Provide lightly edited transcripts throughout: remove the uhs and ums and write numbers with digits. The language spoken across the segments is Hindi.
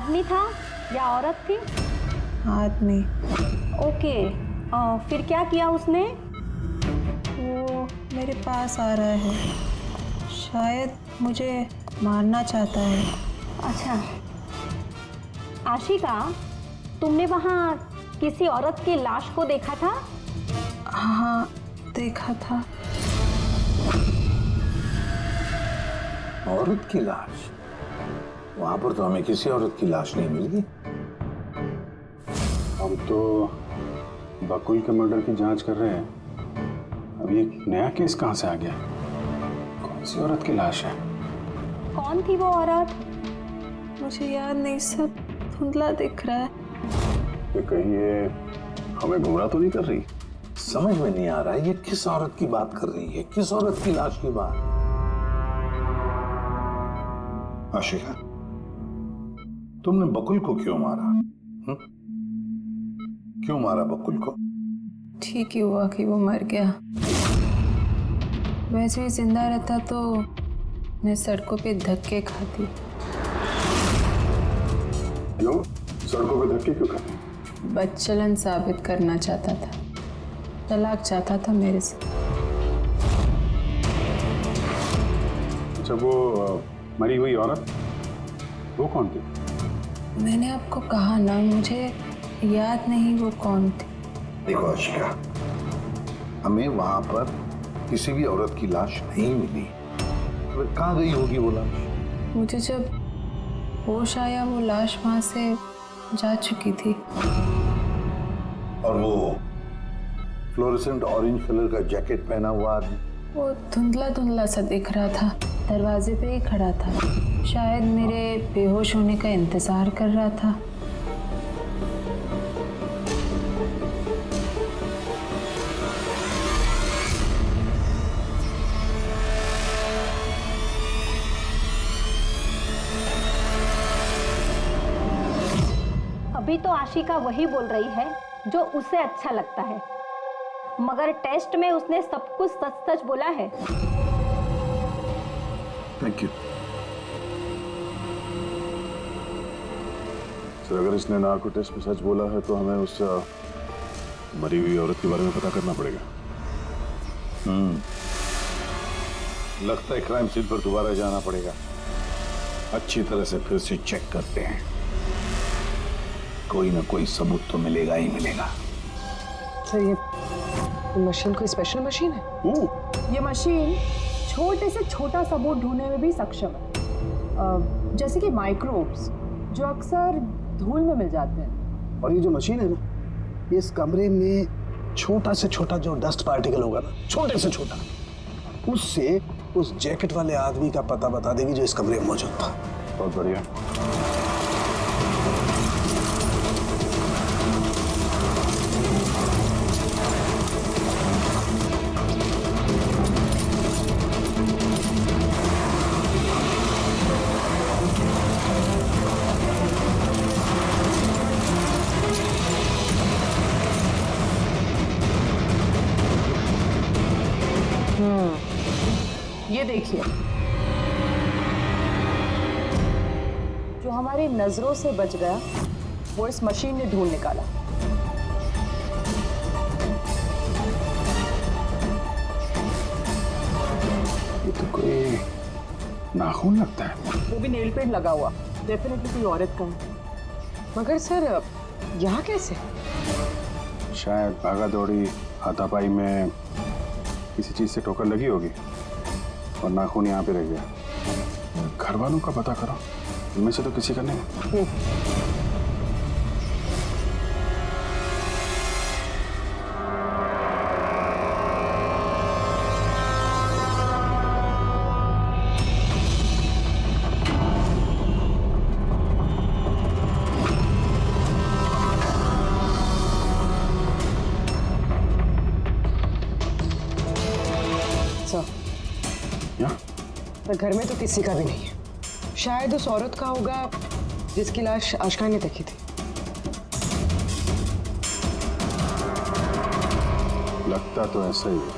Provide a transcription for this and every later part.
आदमी था या औरत थी? आदमी। ओके, फिर क्या किया उसने? वो मेरे पास आ रहा है, शायद मुझे मारना चाहता है। अच्छा आशिका, तुमने वहाँ किसी औरत की लाश को देखा था? हाँ, देखा था। औरत की लाश? वहां पर तो हमें किसी औरत की लाश नहीं मिली। हम तो बकुल के मर्डर की जांच कर रहे हैं। अब ये नया केस कहां से आ गया? कौन सी औरत की लाश है? कौन थी वो औरत? मुझे याद नहीं, सब धुंधला दिख रहा है। कि कहीं ये हमें गुमराह तो नहीं कर रही? समझ में नहीं आ रहा है ये किस औरत की बात कर रही है, किस औरत की लाश की बात। आशिका, तुमने बकुल को क्यों मारा? क्यों मारा बकुल को? ठीक ही हुआ कि वो मर गया। वैसे ही जिंदा रहता तो मैं सड़कों पे धक्के खाती। क्यों? सड़कों पे धक्के क्यों खाते? बदचलन साबित करना चाहता था, तलाक चाहता था मेरे से। अच्छा, वो मरी हुई औरत वो कौन थी? मैंने आपको कहा ना, मुझे याद नहीं वो कौन थी। देखो आशिका, हमें वहां पर किसी भी औरत की लाश नहीं मिली। तो कहाँ गई होगी वो लाश? मुझे जब होश आया वो लाश वहां से जा चुकी थी। और वो फ्लोरेसेंट ऑरेंज कलर का जैकेट पहना हुआ आदमी? वो धुंधला धुंधला सा दिख रहा था, दरवाजे पे ही खड़ा था, शायद मेरे बेहोश होने का इंतजार कर रहा था। अभी तो आशिका वही बोल रही है जो उसे अच्छा लगता है, मगर टेस्ट में उसने सब कुछ सच सच बोला है। Thank you sir. अगर इसने नार्को टेस्ट में सच बोला है तो हमें उस मरी हुई औरत के बारे में पता करना पड़ेगा। लगता है क्राइम सीन पर दोबारा जाना पड़ेगा। अच्छी तरह से फिर से चेक करते हैं, कोई ना कोई सबूत तो मिलेगा ही मिलेगा। सर ये मशीन कोई स्पेशल मशीन है? ये मशीन छोटे से छोटा सबूत ढूंढने में भी सक्षम है, जैसे कि माइक्रोब्स जो अक्सर धूल में मिल जाते हैं। और ये जो मशीन है ना, इस कमरे में छोटा से छोटा जो डस्ट पार्टिकल होगा ना, छोटे से छोटा, उससे उस जैकेट वाले आदमी का पता बता देगी जो इस कमरे में मौजूद था। बहुत बढ़िया। ये देखिए, जो हमारी नजरों से बच गया वो इस मशीन ने ढूंढ निकाला। ये तो कोई नाखून लगता है। वो भी नेल पेंट लगा हुआ, डेफिनेटली कोई औरत का है। मगर सर यहाँ कैसे? शायद भागा दौड़ी हाथापाई में किसी चीज से ठोकर लगी होगी और नाखून यहाँ पे रह गया। घर वालों का पता करो, इनमें से तो किसी का नहीं। पर घर में तो किसी का भी नहीं है। शायद उस औरत का होगा जिसकी लाश आशिका ने देखी थी। लगता तो ऐसा ही है।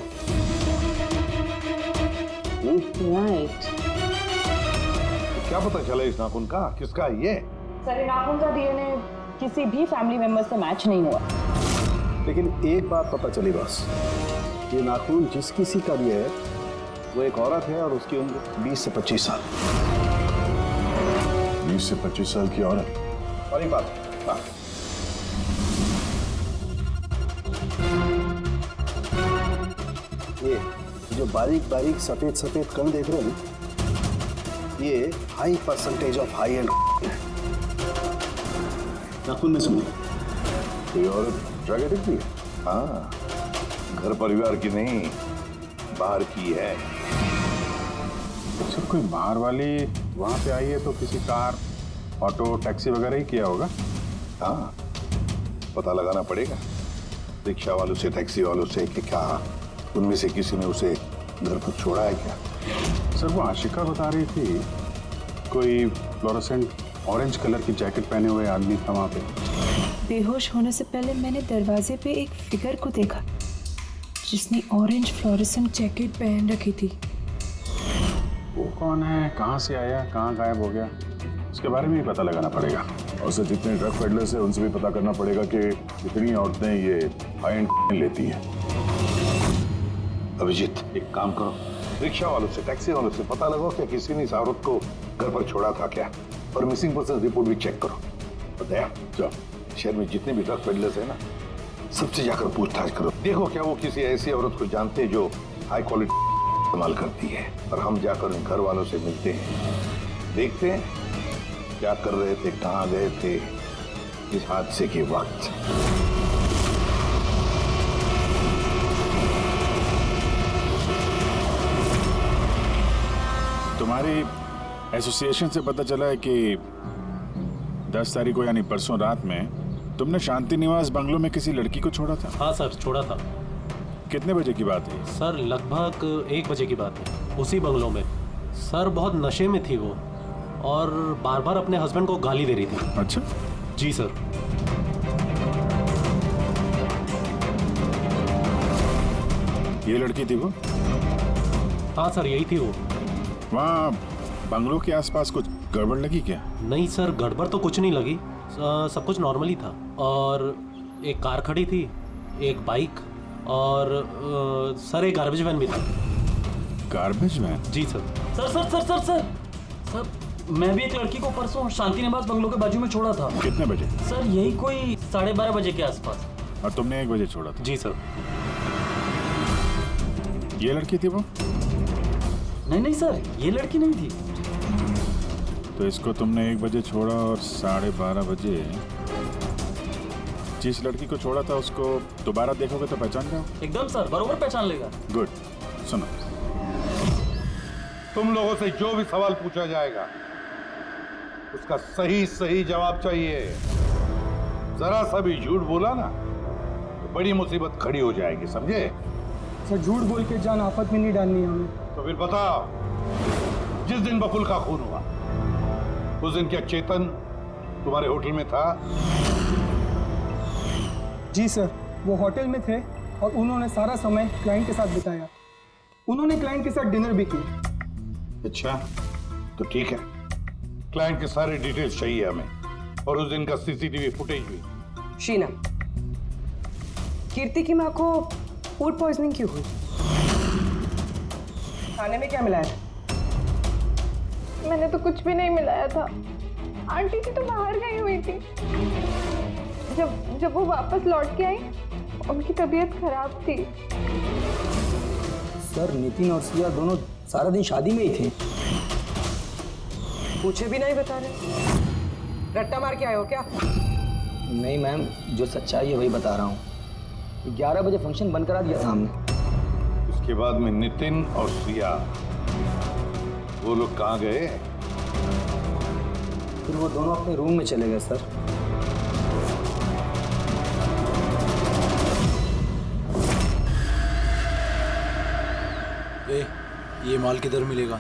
को। राइट। क्या पता चला इस नाखून का किसका है ये? सर, नाखून का डीएनए किसी भी फैमिली मेंबर से मैच नहीं हुआ। लेकिन एक बात पता चली बस, ये नाखून जिस किसी का भी है वो एक औरत है और उसकी उम्र 20 से 25 साल। 20 से 25 साल की औरत। और एक बात, हाँ, ये जो बारीक बारीक सफेद सफेद कण देख रहे हो ना, ये high percentage of high and नाखून में सुनिए। कोई औरत ड्रग एडिक्ट भी है? हाँ, घर परिवार की नहीं, बाहर की है। सर कोई बाहर वाली वहां पे आई है तो किसी कार, ऑटो, टैक्सी वगैरह ही किया होगा। हाँ, पता लगाना पड़ेगा रिक्शा वालों से, टैक्सी वालों से कि क्या उनमें से किसी ने उसे घर पर छोड़ा है क्या। सर वो आशिका बता रही थी कोई फ्लोरोसेंट ऑरेंज कलर की जैकेट पहने हुए आदमी था वहां पे। बेहोश होने से पहले मैंने दरवाजे पे एक फिगर को देखा जिसने ऑरेंज फ्लोरेसेंट जैकेट पहन रखी थी। वो कौन है, कहाँ से आया, कहाँ गायब हो गया, उसके बारे में भी पता लगाना पड़ेगा। और सर जितने ड्रग पेडलर्स हैं उनसे भी पता करना पड़ेगा कि कितनी औरतें ये हाई एंड लेती हैं। अभिजीत, एक काम करो, रिक्शा वालों से, टैक्सी वालों से पता लगाओ क्या किसी ने इस औरत को घर पर छोड़ा था क्या, और मिसिंग पर्सन रिपोर्ट भी चेक करो। और दया, जाओ शहर में जितने भी ड्रग पेडलर्स हैं ना, सबसे जाकर पूछताछ करो। देखो क्या वो किसी ऐसी औरत को जानते हैं जो हाई क्वालिटी इस्तेमाल करती है, और हम जाकर उन घर वालों से मिलते हैं, देखते हैं क्या कर रहे थे, कहाँ गए थे इस हादसे के वक्त। तुम्हारी एसोसिएशन से पता चला है कि 10 तारीख को यानी परसों रात में तुमने शांति निवास बंगलो में किसी लड़की को छोड़ा था। हाँ सर, छोड़ा था। कितने बजे की बात है? सर लगभग 1 बजे की बात है, उसी बंगलों में। सर बहुत नशे में थी वो और बार बार अपने हस्बैंड को गाली दे रही थी। अच्छा, जी सर। ये लड़की थी वो? हाँ सर, यही थी वो। वहाँ बंगलों के आसपास कुछ गड़बड़ लगी क्या? नहीं सर, गड़बड़ तो कुछ नहीं लगी, सब कुछ नॉर्मली था। और एक कार खड़ी थी, एक बाइक, और सर एक गार्बेज वैन भी था। Garbage van? जी sir. Sir sir sir sir sir sir, मैं भी एक लड़की को परसों शांति निवास बंगलो के बाजू में छोड़ा था। कितने बजे? सर यही कोई 12:30 बजे के आसपास। और तुमने 1 बजे छोड़ा था? जी सर। ये लड़की थी वो? नहीं नहीं सर, ये लड़की नहीं थी। तो इसको तुमने 1 बजे छोड़ा और 12:30 बजे जिस लड़की को छोड़ा था उसको दोबारा देखोगे तो पहचान जाओ? एकदम सर, बरोबर पहचान लेगा। गुड। सुनो, तुम लोगों से जो भी सवाल पूछा जाएगा उसका सही सही जवाब चाहिए। जरा सा भी झूठ बोला ना तो बड़ी मुसीबत खड़ी हो जाएगी, समझे? सर झूठ बोल के जान आफत में नहीं डालनी है हमें। तो फिर बताओ, जिस दिन बकुल का खून हुआ उस दिन क्या चेतन तुम्हारे होटल में था? जी सर, वो होटल में थे और उन्होंने सारा समय क्लाइंट के साथ बिताया। उन्होंने क्लाइंट के साथ डिनर भी किया। अच्छा, तो ठीक है, क्लाइंट के सारे डिटेल्स चाहिए हमें, और उस दिन का सीसीटीवी फुटेज भी। शीना, कीर्ति की माँ को फूड पॉइजनिंग क्यों हुई? खाने में क्या मिलाया था? मैंने तो कुछ भी नहीं मिलाया था। आंटी जी तो बाहर गई हुई थी। जब वो वापस लौट के आई उनकी तबीयत खराब थी। सर नितिन और सिया दोनों सारा दिन शादी में ही थे। पूछे भी नहीं बता रहे। रट्टा मार के आए हो क्या? नहीं मैम, जो सच्चाई है वही बता रहा हूँ। 11 बजे फंक्शन बंद करा दिया था हमने। उसके बाद में नितिन और सिया वो लोग कहाँ गए? फिर वो दोनों अपने रूम में चले गए सर। ये माल किधर मिलेगा?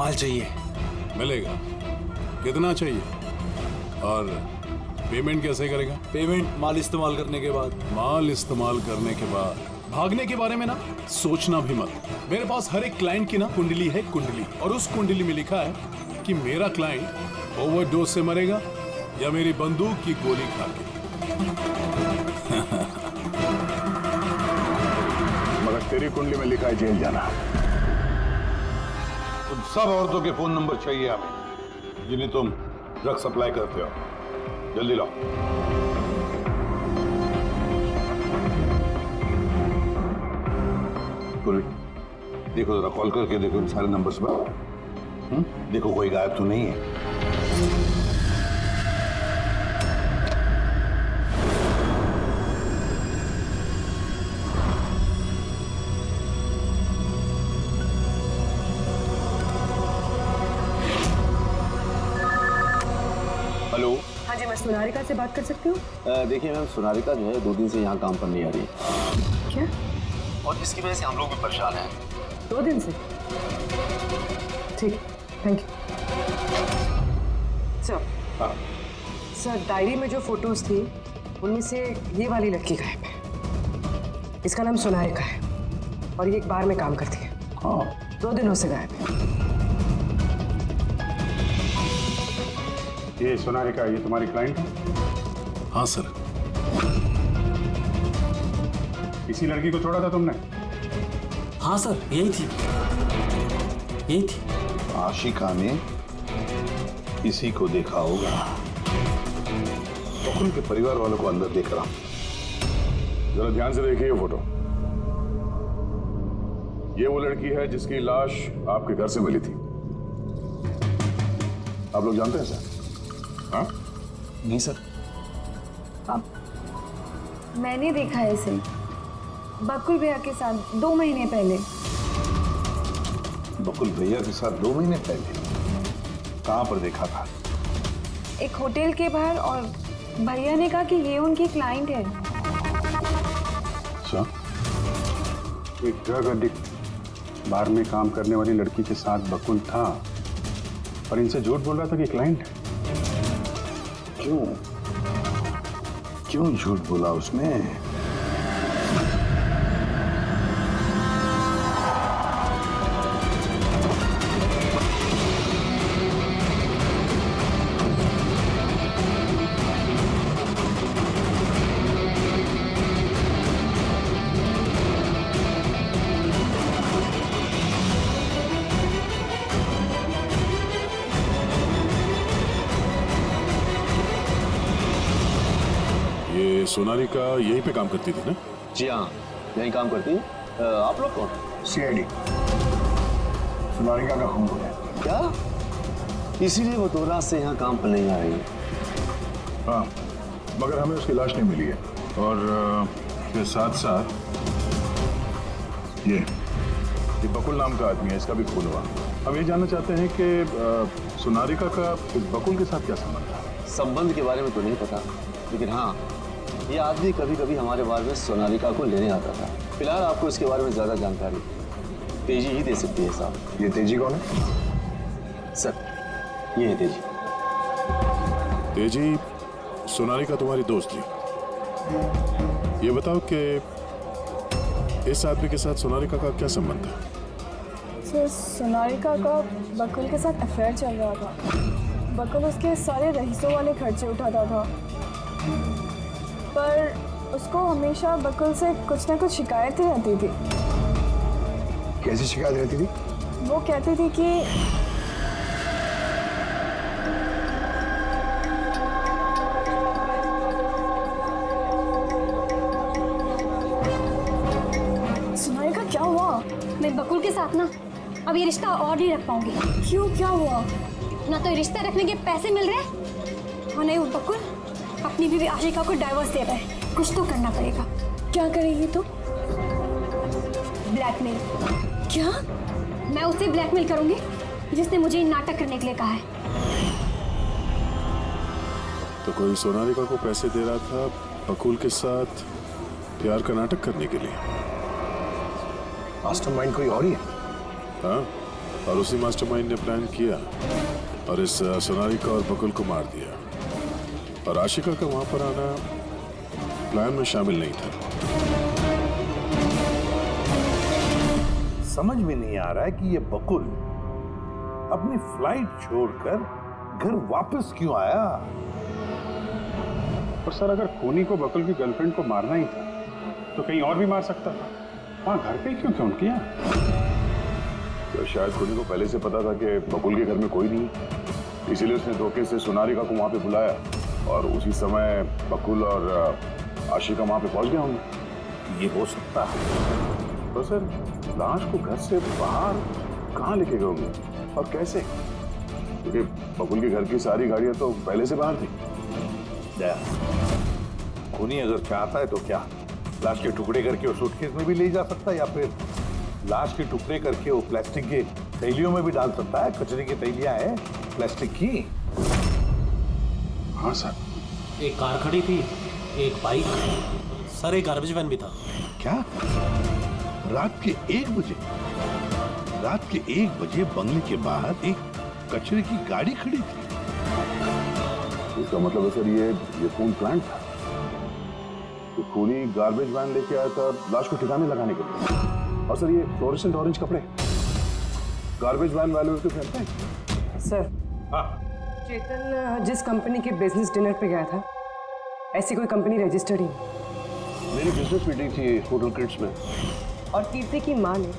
माल चाहिए। मिलेगा। कितना चाहिए और पेमेंट कैसे करेगा? पेमेंट माल इस्तेमाल करने के बाद। माल इस्तेमाल करने के बाद। भागने के बारे में ना सोचना भी मत। मेरे पास हर एक क्लाइंट की ना कुंडली है, कुंडली, और उस कुंडली में लिखा है कि मेरा क्लाइंट ओवरडोज से मरेगा या मेरी बंदूक की गोली खा के। मगर तेरी कुंडली में लिखा है जेल जाना। उन सब औरतों के फोन नंबर चाहिए हमें जिन्हें तुम ड्रग सप्लाई करते हो। जल्दी लाओ। देखो जरा कॉल करके देखो इन सारे नंबर्स पर। देखो कोई गायब तो नहीं है। हेलो। हाँ जी, मैं सोनारिका से बात कर सकती हूँ? देखिए मैम, सोनारिका जो है 2 दिन से यहाँ काम पर नहीं आ रही है। क्या? और इसकी वजह से हम लोग भी परेशान हैं। 2 दिन से? ठीक, thank you. Sir, sir diary में जो फोटोज थी उनमें से ये वाली लड़की गायब है। इसका नाम सोनारिका है और ये एक बार में काम करती है। हाँ। 2 दिनों से गायब है। ये सोनारिका, ये तुम्हारी क्लाइंट है? हाँ सर। इसी लड़की को छोड़ा था तुमने? हाँ सर, यही थी, यही थी। आशिका ने इसी को देखा होगा। बकुल के परिवार वालों को अंदर देख रहा हूं। जरा ध्यान से देखिए ये फोटो। ये वो लड़की है जिसकी लाश आपके घर से मिली थी। आप लोग जानते हैं सर? हाँ? नहीं सर। मैंने देखा है इसे बकुल भैया के साथ 2 महीने पहले। बकुल भैया के साथ 2 महीने पहले? कहां पर देखा था? एक होटल के बाहर, और भैया ने कहा कि ये उनकी क्लाइंट है। अच्छा, एक ड्रग एडिक्ट बार में काम करने वाली लड़की के साथ बकुल था और इनसे झूठ बोल रहा था कि क्लाइंट है। क्यों झूठ बोला उसने? ये सोनारिका यहीं पे काम करती थी ना? जी हाँ, यहीं काम करती है। आप लोग कौन? सीआईडी। सोनारिका का खून हो गया। क्या? इसीलिए वो 2 रात से यहाँ काम पर नहीं आ रही है। हाँ, मगर हमें उसकी लाश नहीं मिली है। और इसके साथ साथ ये बकुल नाम का आदमी है, इसका भी खून हुआ। हम ये जानना चाहते हैं कि सोनारिका का इस बकुल के साथ क्या संबंध है? संबंध के बारे में तो नहीं पता, लेकिन हाँ, ये आदमी कभी कभी हमारे बारे में सोनारिका को लेने आता था। फिलहाल आपको इसके बारे में ज्यादा जानकारी तेजी ही दे सकती है साहब। ये तेजी कौन है? सर, ये है तेजी। तेजी, सोनारिका तुम्हारी दोस्त थी। ये बताओ कि इस आदमी के साथ सोनारिका का क्या संबंध है? सर, सोनारिका का बकुल के साथ अफेयर चल रहा था। बकुल उसके सारे रईसों वाले खर्चे उठाता था, पर उसको हमेशा बकुल से कुछ ना कुछ शिकायतें रहती थी। कैसी शिकायत रहती थी? वो कहती थी कि सोनारिका, क्या हुआ? मैं बकुल के साथ ना अब ये रिश्ता और नहीं रख पाऊंगी। क्यों, क्या हुआ? ना तो रिश्ता रखने के पैसे मिल रहे और नहीं वो बकुल अपनी बीवी आशिका को डाइवोर्स दे रहा है। कुछ तो करना पड़ेगा। क्या करेगी तो? ब्लैकमेल। क्या? मैं उसे ब्लैकमेल करूंगी जिसने मुझे नाटक करने के लिए कहा है। तो कोई सोनारिका को पैसे दे रहा था बकुल के साथ प्यार का नाटक करने के लिए। मास्टरमाइंड कोई और ही है? हाँ, और उसी मास्टरमाइंड ने प्लान किया और इस सोनालिका और बकुल को मार दिया। और आशिका का वहां पर आना प्लान में शामिल नहीं था। समझ में नहीं आ रहा है कि ये बकुल अपनी फ्लाइट छोड़कर घर वापस क्यों आया। और सर, अगर खूनी को बकुल की गर्लफ्रेंड को मारना ही था तो कहीं और भी मार सकता था। वहां घर पे क्यों क्यों किया? तो शायद खूनी को पहले से पता था कि बकुल के घर में कोई नहीं, इसीलिए उसने धोखे से सोनालिका को वहां पे बुलाया और उसी समय बकुल और आशिका वहां पे पहुंच गए होंगे। ये हो सकता है। तो सर, लाश को घर से बाहर कहाँ लेके गए होंगे और कैसे? क्योंकि बकुल के घर की सारी गाड़ियां तो पहले से बाहर थी। खूनी अगर चाहता है तो क्या लाश के टुकड़े करके वो सूटकेस में भी ले जा सकता है, या फिर लाश के टुकड़े करके वो प्लास्टिक के थैलियों में भी डाल सकता है। कचरे की थैलियां हैं प्लास्टिक की। हाँ सर। एक कार खड़ी थी, एक बाइक, सर एक गार्बेज वैन भी था। क्या? रात के 1 बजे? रात के 1 बजे बंगले के बाहर एक कचरे की गाड़ी खड़ी थी। इसका मतलब है सर ये खून प्लांट था। तो खूनी गार्बेज वैन लेके आया था लाश को ठिकाने लगाने के लिए। और सर ये फ्लोरेसेंट ऑरेंज कपड़े गार्बेज वैन वाले तो पहनते हैं। सर, चेतन जिस कंपनी के बिजनेस डिनर पे गया था, ऐसी कोई कंपनी रजिस्टर्ड ही नहीं। मेरी बिजनेस मीटिंग थी होटल क्रिट्स में। और कीर्ति की माँ ने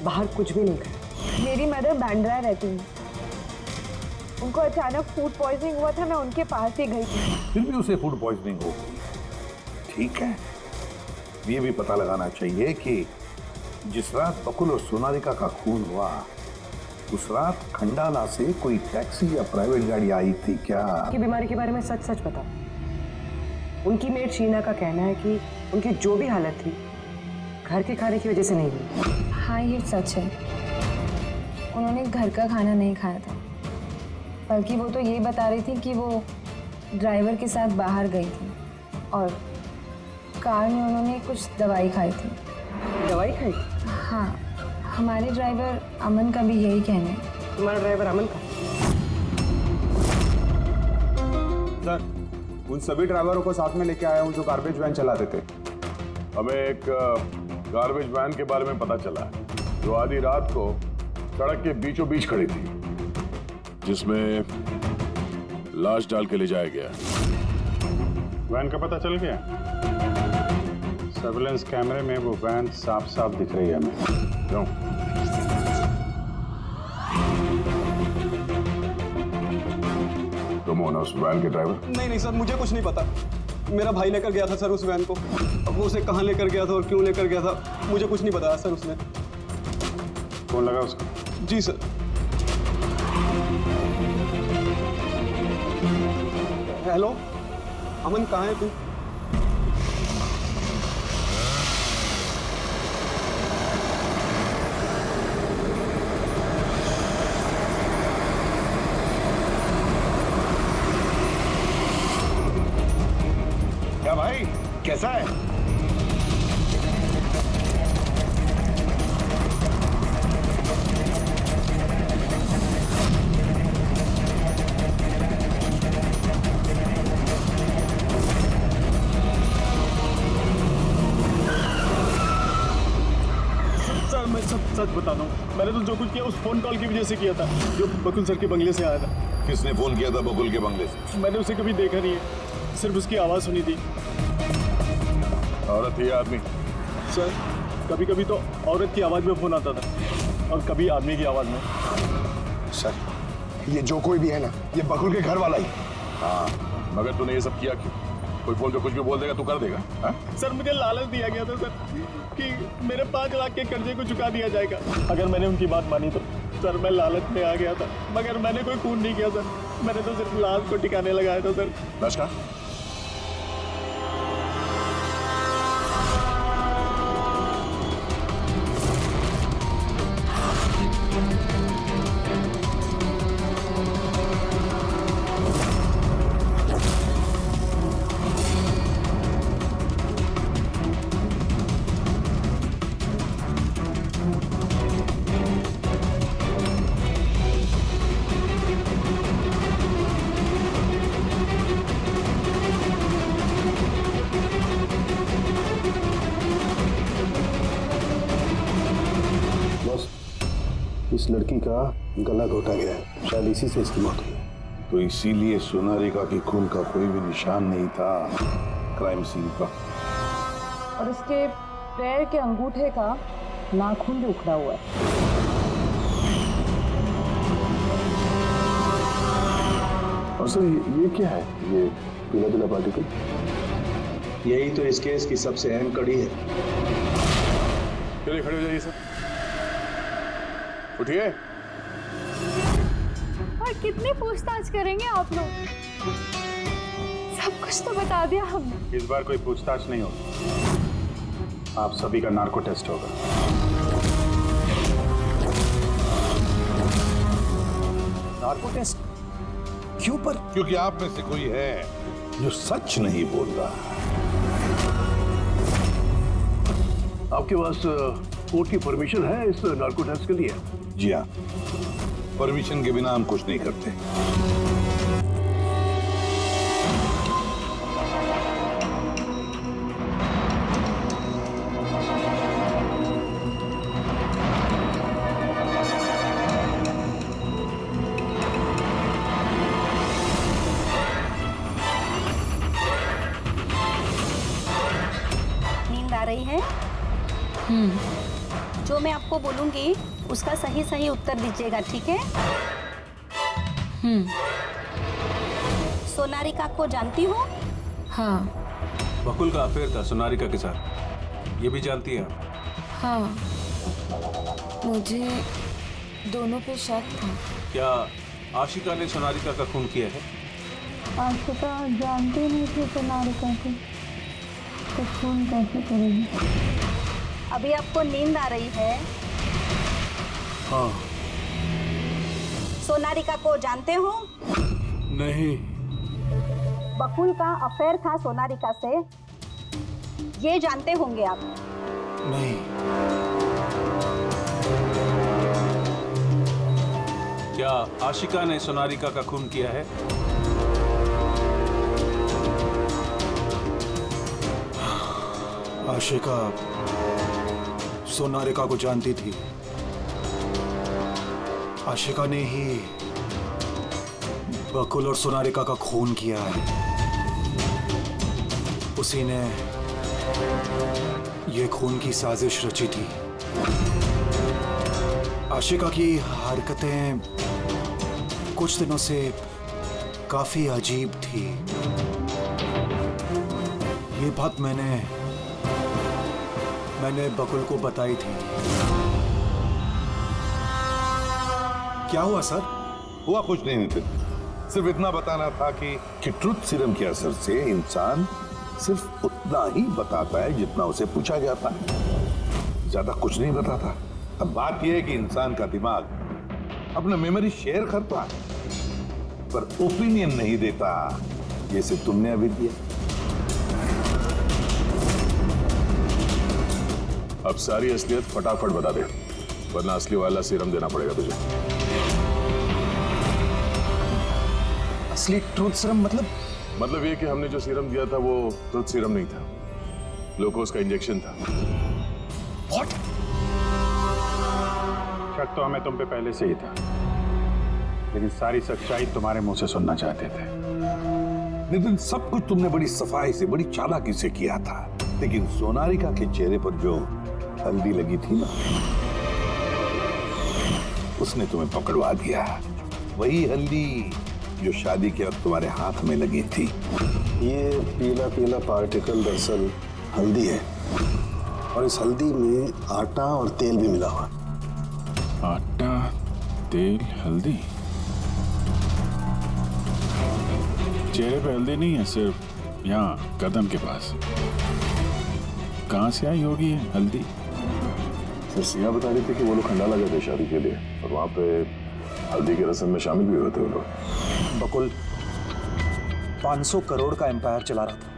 बाहर कुछ भी नहीं खाया। मेरी मदर बांद्रा रहती है, उनको अचानक फूड पॉइजनिंग हुआ था, मैं उनके पास ही गई थी। फिर भी उसे फूड पॉइजनिंग हो गई। ठीक है, ये भी पता लगाना चाहिए कि जिस रात बकुल और सोनालिका का खून हुआ, उस रात खंडाला से कोई टैक्सी या प्राइवेट गाड़ी आई थी क्या? की बीमारी के बारे में सच सच बताओ। उनकी मेड शीना का कहना है कि उनकी जो भी हालत थी घर के खाने की वजह से नहीं हुई। हाँ, ये सच है। उन्होंने घर का खाना नहीं खाया था, बल्कि वो तो ये बता रही थी कि वो ड्राइवर के साथ बाहर गई थी और कार में उन्होंने कुछ दवाई खाई थी। दवाई खाई? हाँ, हमारे ड्राइवर अमन का भी यही कहना है। तुम्हारा ड्राइवर अमन का? सर, उन सभी ड्राइवरों को साथ में लेके आया हूँ जो गार्बेज वैन चलाते थे। हमें एक गार्बेज वैन के बारे में पता चला जो आधी रात को सड़क के बीचों बीच खड़ी थी, जिसमें लाश डाल के ले जाया गया। वैन का पता चल गया? सर्विलेंस कैमरे में वो वैन साफ साफ दिख रही है हमें। क्यों? तुम हो ना उस वैन के ड्राइवर? नहीं सर, मुझे कुछ नहीं पता। मेरा भाई लेकर गया था सर उस वैन को। अब वो उसे कहाँ लेकर गया था और क्यों लेकर गया था मुझे कुछ नहीं बताया सर उसने। फोन लगा उसको? जी सर। हेलो अमन, कहाँ है तू? क्या भाई, कैसा है? सर मैं सच बताता हूँ, मैंने तो जो कुछ किया उस फोन कॉल की वजह से किया था जो बकुल सर के बंगले से आया था। किसने फोन किया था बकुल के बंगले से? मैंने उसे कभी देखा नहीं है, सिर्फ उसकी आवाज़ सुनी थी। औरत ही आदमी? सर कभी कभी तो औरत की आवाज़ में फोन आता था और कभी आदमी की आवाज़ में। सर, ये जो कोई भी है ना, ये बकुल के घर वाला ही। हाँ, मगर तूने ये सब किया क्यों? कोई फोन पे कुछ भी बोल देगा तू कर देगा? हाँ? सर मुझे लालच दिया गया था सर कि मेरे 5 लाख के कर्जे को चुका दिया जाएगा अगर मैंने उनकी बात मानी तो। सर मैं लालच में आ गया था, मगर मैंने कोई खून नहीं किया सर। मैंने तो सिर्फ लाश को ठिकाने लगाया था सर। लाश का? इस लड़की का गला घोटा गया है, शायद इसी से इसकी मौत हुई है। तो इसीलिए सोनारिका के खून का कोई भी निशान नहीं था क्राइम सीन पर। और उसके पैर के अंगूठे का नाखून भी उखड़ा हुआ है। और सर ये क्या है, ये पीला पीला पार्टिकल? यही तो इस केस की सबसे अहम कड़ी है। चलिए खड़े हो जाइए सर, उठिए। और कितनी पूछताछ करेंगे आप लोग? सब कुछ तो बता दिया हमने। इस बार कोई पूछताछ नहीं होगी, आप सभी का नार्को टेस्ट होगा। नार्को टेस्ट क्यों पर? क्योंकि आप में से कोई है जो सच नहीं बोल रहा। आपके पास कोर्ट की परमिशन है इस नार्को टेस्ट के लिए? जी हाँ, परमिशन के बिना हम कुछ नहीं करते। नींद आ रही है? जो मैं आपको बोलूंगी उसका सही सही उत्तर दीजिएगा, ठीक है? सोनारिका को जानती हो? हाँ। बकुल का अफेयर था सोनारिका के साथ, ये भी जानती है? हाँ, मुझे दोनों पे शक था। क्या आशिका ने सोनारिका का खून किया है? आशिका जानते नहीं थे सोनारिका को, तो खून कैसे करेगी? अभी आपको नींद आ रही है? हाँ। सोनारिका को जानते हो? नहीं। बकुल का अफेयर था सोनारिका से, ये जानते होंगे आप? नहीं। क्या आशिका ने सोनारिका का खून किया है? आशिका सोनारिका को जानती थी। आशिका ने ही बकुल और सोनारिका का खून किया है। उसी ने ये खून की साजिश रची थी। आशिका की हरकतें कुछ दिनों से काफी अजीब थी। ये बात मैंने बकुल को बताई थी। क्या हुआ सर? हुआ कुछ नहीं नितिन, सिर्फ इतना बताना था कि ट्रुथ सीरम के असर से इंसान सिर्फ उतना ही बताता है जितना उसे पूछा जाता है, ज्यादा कुछ नहीं बताता। अब बात यह है कि इंसान का दिमाग अपना मेमोरी शेयर करता है पर ओपिनियन नहीं देता, जैसे तुमने अभी दिया। अब सारी असलियत फटाफट बता दे, वरना असली वाला सीरम देना पड़ेगा तुझे। असली ट्रूथ सीरम मतलब ये कि हमने जो सीरम दिया था वो ट्रूथ सीरम नहीं था, ग्लूकोज का इंजेक्शन था। What? शक तो हमें तुम पे पहले से ही था, लेकिन सारी सच्चाई तुम्हारे मुंह से सुनना चाहते थे। नितिन, सब कुछ तुमने बड़ी सफाई से, बड़ी चालाकी से किया था, लेकिन सोनारिका के चेहरे पर जो हल्दी लगी थी ना, उसने तुम्हें पकड़वा दिया। वही हल्दी जो शादी के वक्त तुम्हारे हाथ में लगी थी। ये पीला पीला पार्टिकल दरअसल हल्दी है, और इस हल्दी में आटा और तेल भी मिला हुआ है। आटा, तेल, हल्दी। चेहरे पे हल्दी नहीं है, सिर्फ यहाँ कदम के पास। कहाँ से आई होगी ये हल्दी? सर सिया बता रही थी कि वो लोग खंडाला गए थे शादी के लिए, और वहाँ पे हल्दी की रस्म में शामिल भी हुए थे वो लोग। बकुल 500 करोड़ का एम्पायर चला रहा था,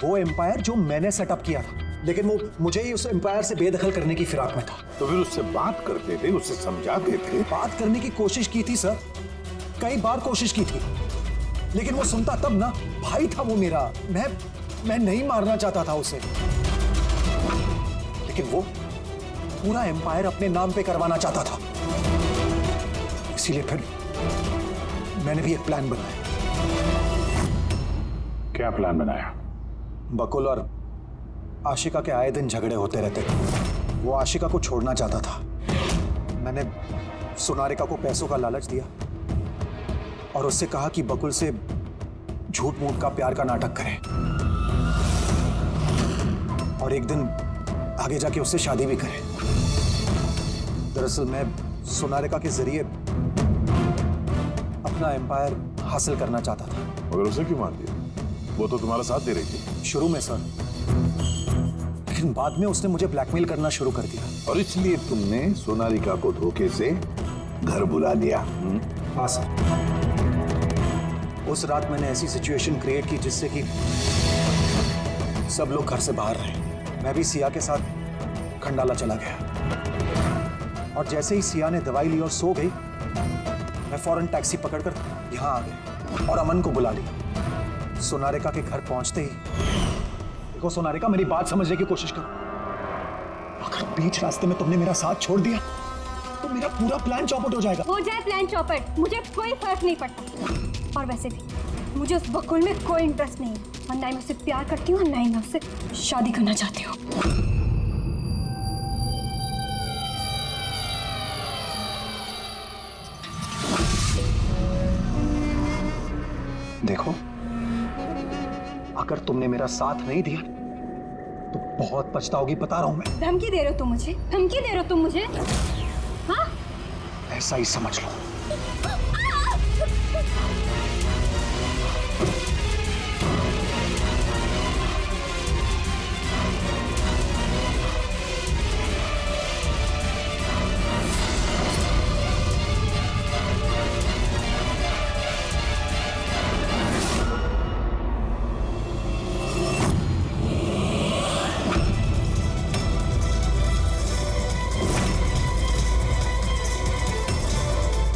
वो एम्पायर जो मैंने सेटअप किया था, लेकिन वो मुझे ही उस एम्पायर से बेदखल करने की फिराक में था। तो फिर उससे बात करते थे, उससे समझाते थे। बात करने की कोशिश की थी सर, कई बार कोशिश की थी, लेकिन वो सुनता तब ना। भाई था वो मेरा, मैं नहीं मारना चाहता था उसे, लेकिन वो पूरा एम्पायर अपने नाम पे करवाना चाहता था। इसीलिए फिर मैंने भी एक प्लान बनाया। क्या प्लान बनाया? बकुल और आशिका के आए दिन झगड़े होते रहते थे। वो आशिका को छोड़ना चाहता था। मैंने सोनारिका को पैसों का लालच दिया और उससे कहा कि बकुल से झूठ मूठ का प्यार का नाटक करे और एक दिन आगे जाके उससे शादी भी करे। दरअसल मैं सोनारिका के जरिए अपना एम्पायर हासिल करना चाहता था। मगर उसे क्यों मार दिया? वो तो तुम्हारा साथ दे रही थी। शुरू में सर, लेकिन बाद में उसने मुझे ब्लैकमेल करना शुरू कर दिया। और इसलिए तुमने सोनारिका को धोखे से घर बुला लिया? हाँ सर। उस रात मैंने ऐसी सिचुएशन क्रिएट की जिससे कि सब लोग घर से बाहर रहे। मैं भी सिया के साथ खंडाला चला गया और जैसे ही सिया ने दवाई ली और सो गई, मैं फौरन टैक्सी पकड़कर यहाँ आ गया और अमन को बुला लिया। सोनारिका के घर पहुंचते ही, देखो सोनारिका, मेरी बात समझने की कोशिश करो। अगर बीच रास्ते में तुमने मेरा साथ छोड़ दिया तो मेरा पूरा प्लान चौपट हो जाएगा। हो जाए प्लान चौपट, मुझे कोई फर्क नहीं पड़ता। और वैसे भी मुझे उस बकुल में कोई इंटरेस्ट नहीं है और ना ही मैं उससे प्यार करती हूँ और ना ही मैं उससे शादी करना चाहती हूँ। देखो, अगर तुमने मेरा साथ नहीं दिया तो बहुत पछताओगी, बता रहा हूं मैं। धमकी दे रहे हो तुम मुझे? धमकी दे रहे हो तुम मुझे? हाँ? ऐसा ही समझ लो।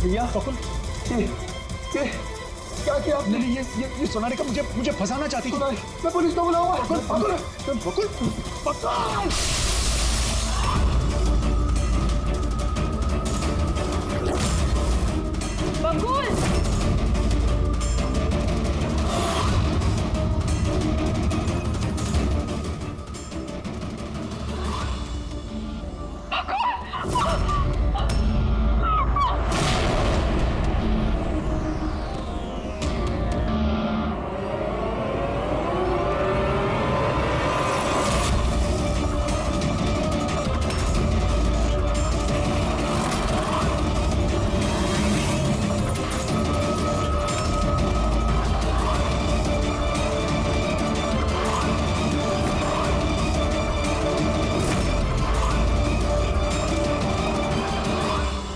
भैया बकुल, ये क्या किया आपने? ये सोनारिका मुझे फंसाना चाहती थी। मैं पुलिस को बुलाऊंगा। बकुल, बकुल, बकुल। बकुल!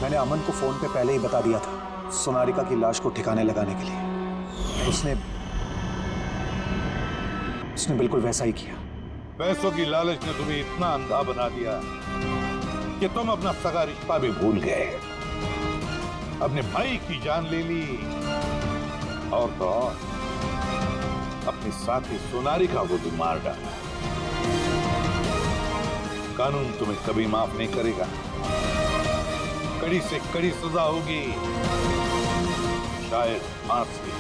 मैंने अमन को फोन पे पहले ही बता दिया था सोनारिका की लाश को ठिकाने लगाने के लिए। उसने बिल्कुल वैसा ही किया। पैसों की लालच ने तुम्हें इतना अंधा बना दिया कि तुम अपना सगा रिश्ता भी भूल गए, अपने भाई की जान ले ली और तो और अपनी साथी सोनारिका को भी मार डाला। कानून तुम्हें कभी माफ नहीं करेगा। कड़ी से कड़ी सजा होगी, शायद फांसी।